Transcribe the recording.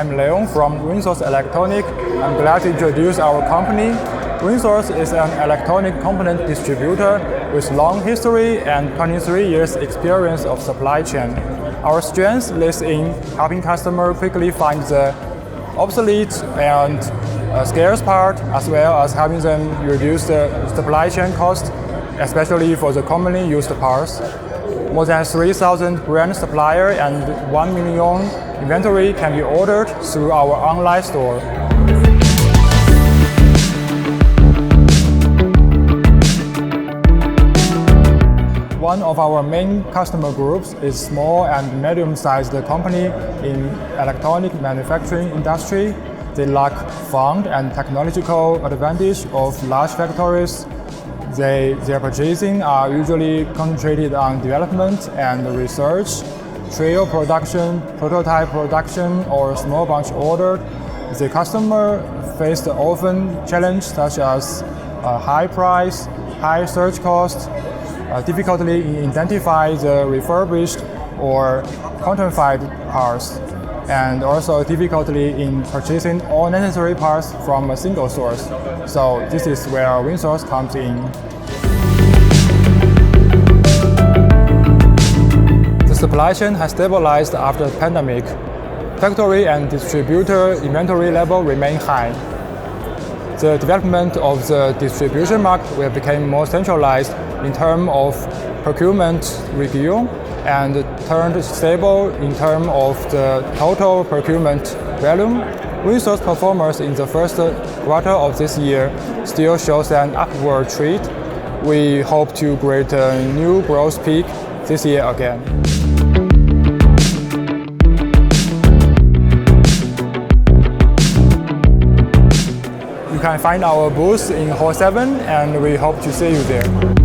I'm Leon from WSr&x. I'm glad to introduce our company. WSr&x is an electronic component distributor with long history and 23 years experience of supply chain. Our strength lies in helping customers quickly find the obsolete and scarce part, as well as helping them reduce the supply chain cost, especially for the commonly used parts. More than 3,000 brand supplier and 1 million inventory can be ordered through our online store. One of our main customer groups is small and medium-sized company in electronic manufacturing industry. They lack fund and technological advantage of large factories. Their purchasing are usually concentrated on development and research, trial production, prototype production, or small batch order. The customer faced often challenges such as high price, high search cost, difficulty in identify the refurbished or counterfeit parts, and also difficulty in purchasing all necessary parts from a single source. So this is where WSr&x comes in. The supply chain has stabilized after the pandemic. Factory and distributor inventory level remain high. The development of the distribution market will become more centralized in terms of procurement review and turned stable in terms of the total procurement volume. WSr&x performance in the first quarter of this year still shows an upward trend. We hope to create a new growth peak this year again. You can find our booth in Hall 7, and we hope to see you there.